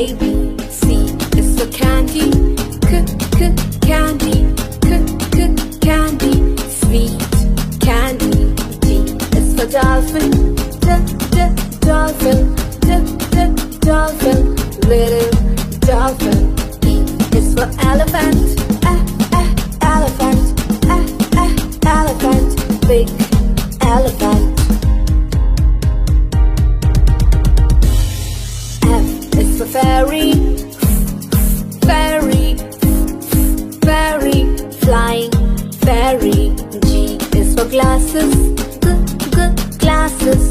A, B, C is for candy, candy, candy, sweet candy. D is for dolphin, dolphin, dolphin, little dolphin. E is for elephant, elephant, elephant, big elephant. F is for fairy, fairy, fairy, flying fairy. G is for glasses, glasses,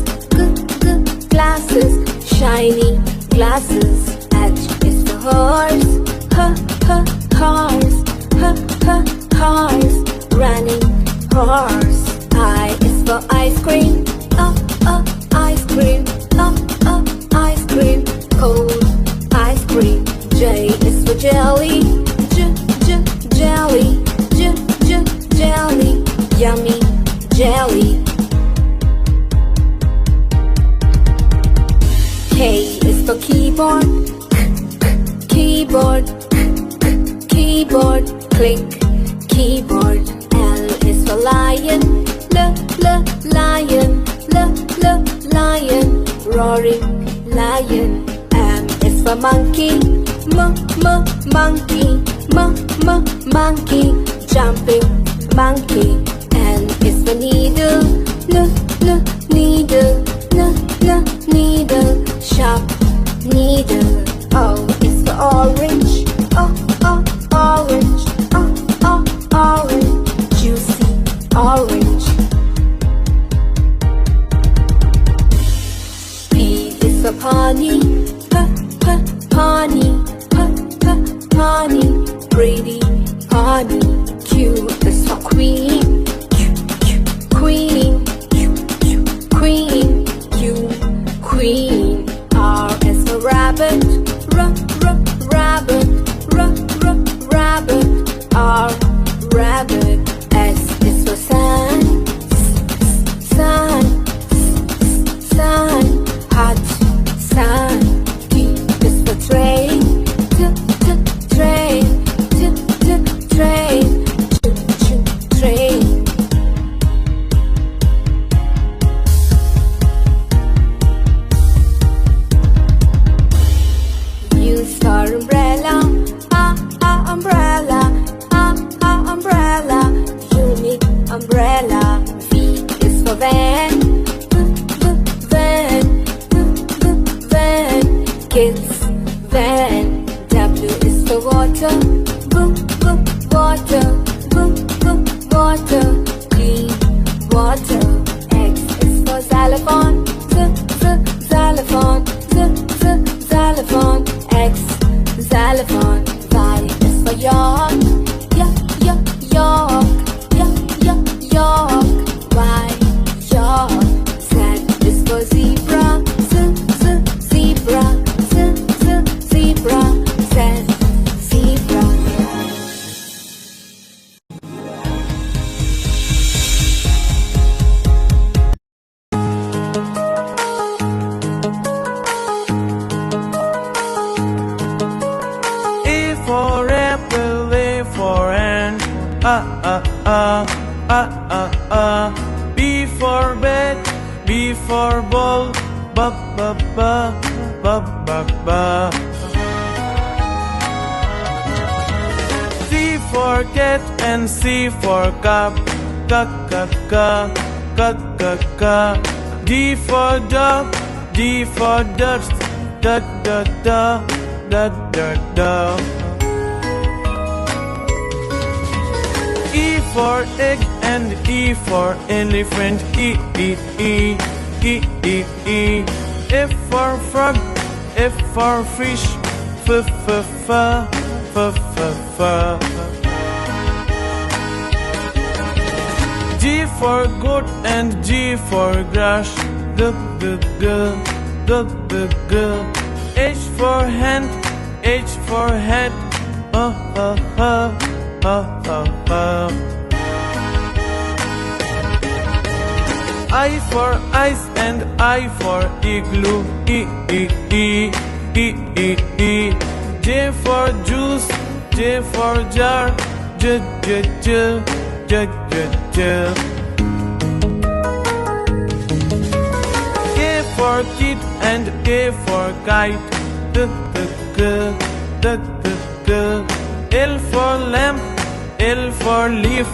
glasses, shiny glasses. H is for horse, horse, horse, running horse. I is for ice cream, ice cream, ice cream, cold ice cream. J is for jelly, jelly, jelly, yummy jelly. K is for keyboard, keyboard, keyboard, click keyboard. L is for lion, lion, lion, roaring lion. M is for monkey, monkey, monkey, jumping monkey. N is for needle, needle, needle, sharp needle. O is for orange, orange, orange, juicy orange. P is for pony, pony, pony, pretty pony. Q is for queen, queen, queen, queen. R is for rabbit, rabbit, rabbit, R, rabbit. S is for sun, sun, sun, hot sun. T is for train, train, train, train. U is for umbrella, umbrella, umbrella, unique umbrella. V is for van, van, van, kids van. W is for water, water, water, clean water. X is for xylophone, xylophone, xylophone, X, xylophone. Y is for York, York, York, Y, York. Z is for zebra, zebra, zebra, Z, zebra. For apple, A for ant, B for bat, B for ball, B, B, B, B, B, B. C for cat and C for cup, C, C, C, C, C, C. D for dog, D for dust, D, D, D, D, D, D. E for egg and E for elephant, E, E, E, E, E, E. F for frog, F for fish, F, F, F, F, F, F. G for goat and G for grass, G, G, G, G, G, G. H for hand, H for head, I for ice and I for igloo, E, E, E, E, E, E. J for juice, J for jar, J, J, J, J, J, J. K for kid and K for kite, K, K, K, K, K, K. L for lamp, L for leaf,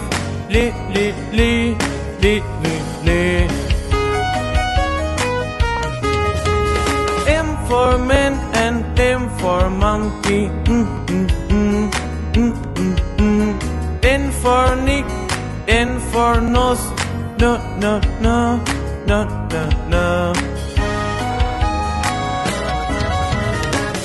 Li, Li, Li, Li, Li, Li. M for man and M for monkey, N for Nick, N for nose, no, no, no, no, no, no.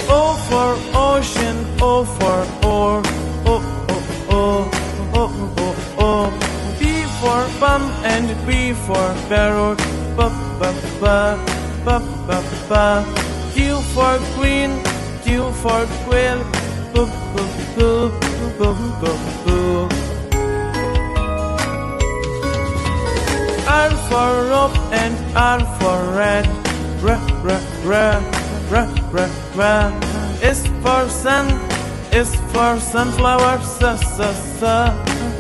O for ocean, O for oar, O, O, O, O, O, O. P for bum and P for parrot, ba, ba, ba, ba, ba, ba. Q for queen, Q for quail, boo, boo, boo, boo, boo, boo. R for rope and R for rat, ra, ra, ra, ra, ra, ra. S for sun, S for sunflower, sa, sa, sa,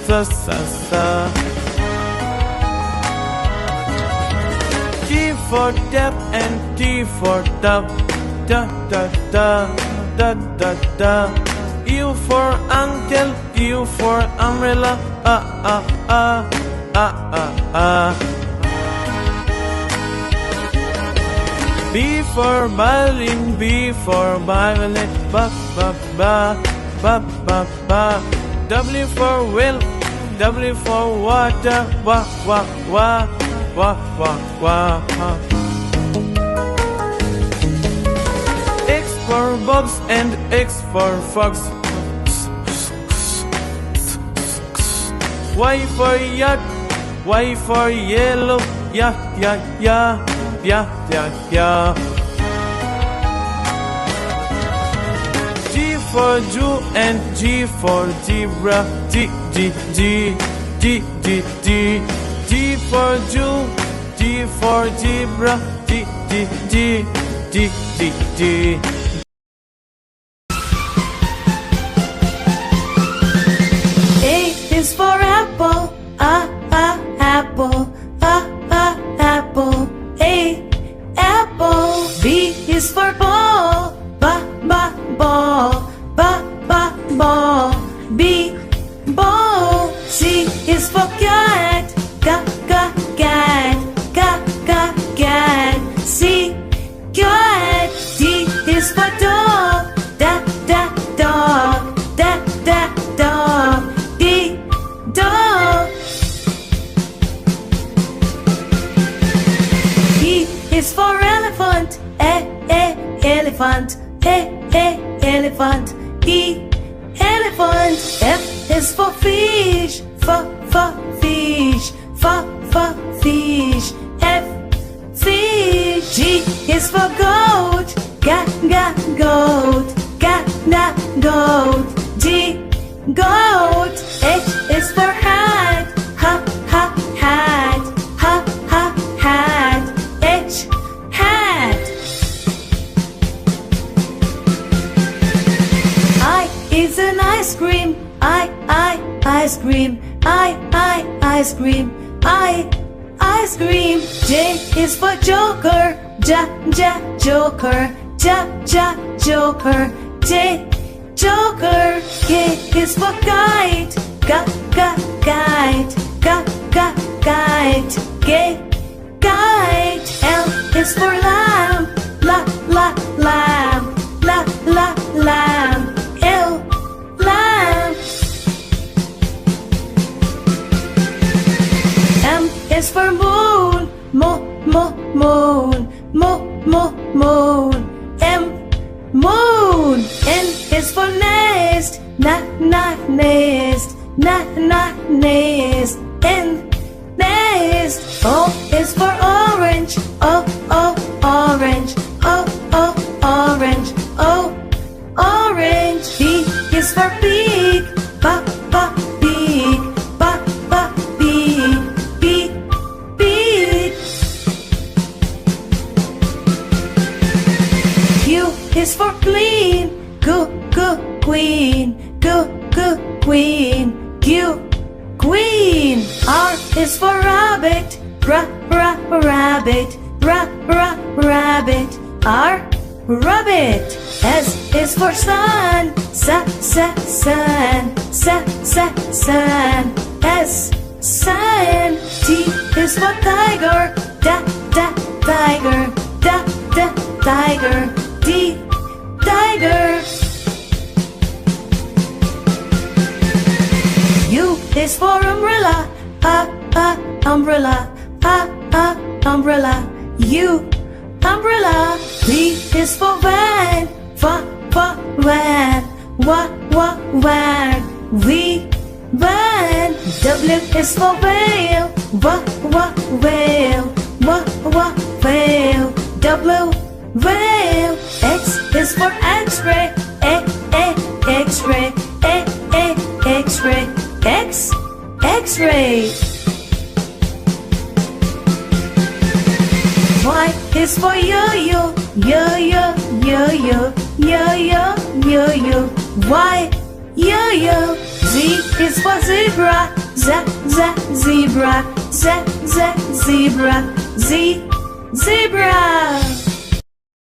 sa, sa, sa. T for tap and T for tub, da, da, da, da, da, da. U for uncle, U for umbrella, ah, ah, ah, ah, ah, ah. B for violin, B for violet, ba, ba, ba, ba, ba, ba. W for whale, W for water, wa, wa, wa, wa, wa, wa. X for box and X for fox, Y for yacht, Y for yellow, ya, ya, ya, ya, ya, ya. G for Jew and G for zebra, G, G, G, G, G, G. G for Jew, G for zebra, G, G, G, G, G, G. A is for apple, apple, apple. A, apple. B is for ball, ball, ball. B, ball. C is for cat, cat. C, cat. D is for dog, dog. D, dog. E is for elephant, elephant. E, elephant. F is for fish, fish. Fish. F, fish. G is for goat, goat. Goat. G, goat. H is for hat, hat. H, hat. I is an ice cream, ice cream. Ice cream. J is for joker, joker. J, joker. K is for kite, kite. K, kite. L is for lamb, lamb. L, lamb. M is for moon, moon. M, moon. N is for nest, nest. N, nest. O is for orange, orange. O, orange. P is for pig, pig. Pig. Q is for queen, queen, queen, Q, queen. R is for rabbit, rabbit, rabbit, R, rabbit. S is for sun, sun, S, sun. T is for tiger, tiger, tiger, D, tiger. U is for umbrella, umbrella, umbrella, U, umbrella. V is for van, van, van, V, van. W is for whale, whale, whale, W, whale. X is for X-ray, X-ray, X-ray, X, X-ray. Y is for yo-yo, yo-yo, yo-yo, yo-yo, yo-yo, Y, yo-yo. Z is for zebra, zebra, zebra, Z, zebra.